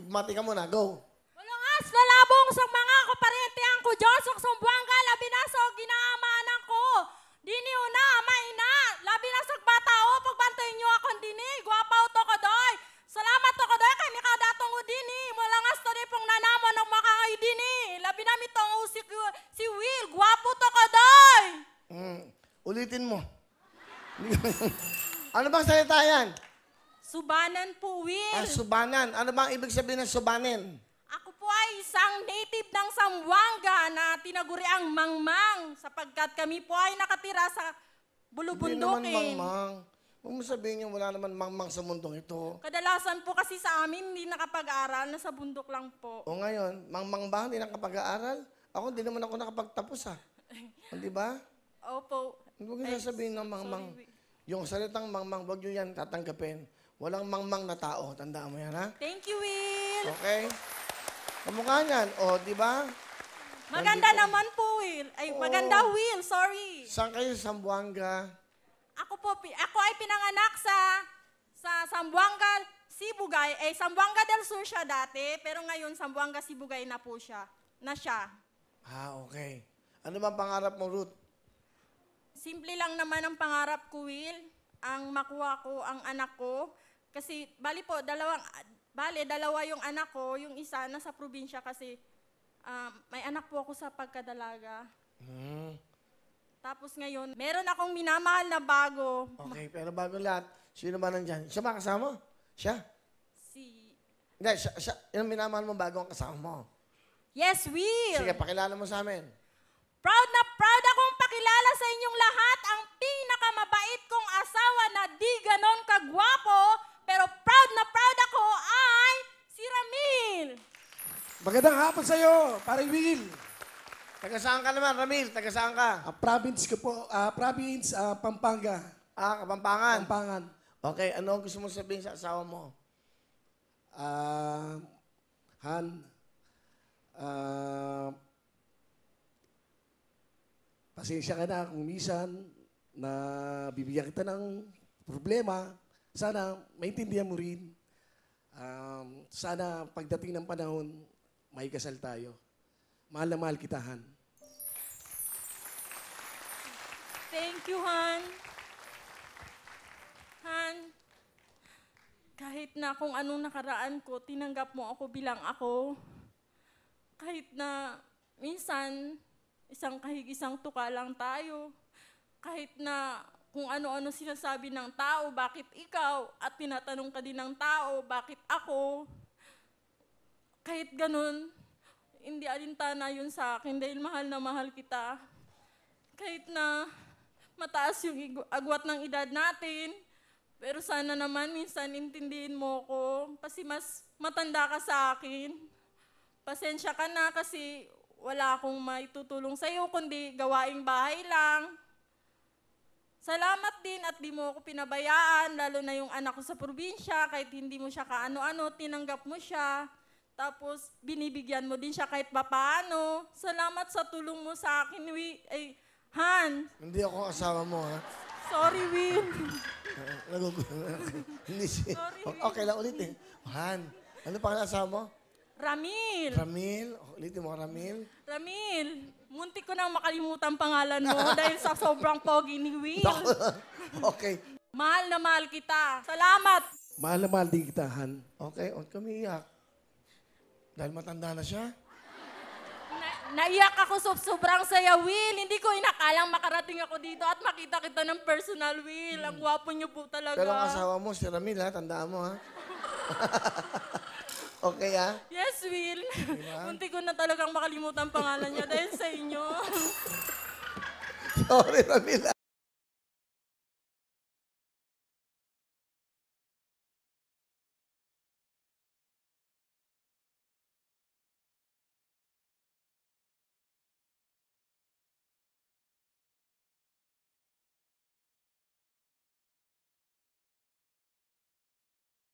Mati ka muna. Go. Walangas lalabong sa mga kaparentihan ko, Diyos, ang sumbuangga, labi na sa ginamanan ko. Dini una, maina, labi na sa batao, pagbantayin niyo akong dini, guwapaw to ko doy. Salamat to ko doy, kay mi kadatong o dini. Walangas to di pong nanamon ng makangay dini. Labi na mitong si Will, guwapo to ko doy. Ulitin mo. Ano bang salita yan? Subanan po, Will. Subanan. Ano bang ibig sabihin ng subanin? Ako po ay isang native ng Zamboanga na tinaguriang mangmang sapagkat kami po ay nakatira sa bulubundukin. Hindi naman mangmang. Huwag mo sabihin yung wala naman mangmang sa mundong ito. Kadalasan po kasi sa amin hindi nakapag-aral, nasa bundok lang po. O ngayon, mangmang ba? Hindi nakapag-aaral? Ako, hindi naman ako nakapagtapos Di ba? Opo. Huwag yung sasabihin ng mangmang. Yung salitang mangmang, huwag nyo yan tatanggapin. Walang mangmang na tao. Tandaan mo yan, ha? Thank you, Will. Okay? Kamukha niyan. O, di ba? Maganda naman po, Will. Ay, maganda, Will. Sorry. Saan kayo sa Zamboanga? Ako ay pinanganak sa Zamboanga, Sibugay. Zamboanga del Sur siya dati, pero ngayon Zamboanga, Sibugay na po siya. Okay. Ano ba pangarap mo, Ruth? Simple lang naman ang pangarap ko, Will. Ang makuha ko ang anak ko. Kasi, dalawa yung anak ko. Yung isa, nasa probinsya kasi may anak po ako sa pagkadalaga. Tapos ngayon, meron akong minamahal na bago. Okay, pero bago lahat, sino ba nandyan? Siya ba kasama? Siya? Hindi, siya. Yung minamahal mo bago ang kasama mo? Yes, Will. Sige, pakilala mo sa amin. Proud na proud akong pakilala sa inyong lahat ang pinakamabait kong asawa na di ganon kagwapo, pero proud na proud ako ay si Ramil. Magandang hapon sa'yo, pare Will. Taga saan ka naman, Ramil? Taga saan ka? Province ko po, Pampanga. Kapampangan? Pampangan. Okay, ano ang gusto mo sabihin sa asawa mo? Han, pasensya ka na kung minsan na bibigyan kita ng problema. Sana maintindihan mo rin. Sana pagdating ng panahon, may kasal tayo. Mahal na mahal kita, Han. Thank you, Han. Han, kahit na kung anong nakaraan ko, tinanggap mo ako bilang ako. Kahit na minsan, isang kahig isang tuka lang tayo. Kahit na kung ano-ano sinasabi ng tao, bakit ikaw? At tinatanong ka din ng tao, bakit ako? Kahit ganun, hindi alintana yun sa akin dahil mahal na mahal kita. Kahit na mataas yung agwat ng edad natin, pero sana naman minsan intindihin mo ko kasi mas matanda ka sa akin. Pasensya ka na kasi wala akong maitutulong sa'yo kundi gawaing bahay lang. Salamat din at di mo ako pinabayaan, lalo na yung anak ko sa probinsya, kahit hindi mo siya kaano-ano, tinanggap mo siya. Tapos binibigyan mo din siya kahit papaano. Salamat sa tulong mo sa akin, Han. Hindi ako asawa mo, ha? Sorry, Will. Hindi siya. Sorry, Okay lang, ulitin. Han, ano pa ang asawa mo? Ramil. Ramil? Ulitin mo, Ramil? Ramil, muntik ko nang makalimutan pangalan mo dahil sa sobrang pogi ni Will. Okay. Mahal na mahal kita. Salamat. Mahal na mahal din kita, Han. Okay, huwag kami iyak. Dahil matanda na siya? Naiyak ako sobrang saya, Will. Hindi ko inakalang makarating ako dito at makita kita ng personal, Will. Ang gwapo niyo po talaga. Pero ang asawa mo, si Ramil, ha? Tandaan mo, ha? Okay, ha? Yes, Will. Muntik ko na talagang makalimutan pangalan niya dahil sa inyo. Sorry, Ramil,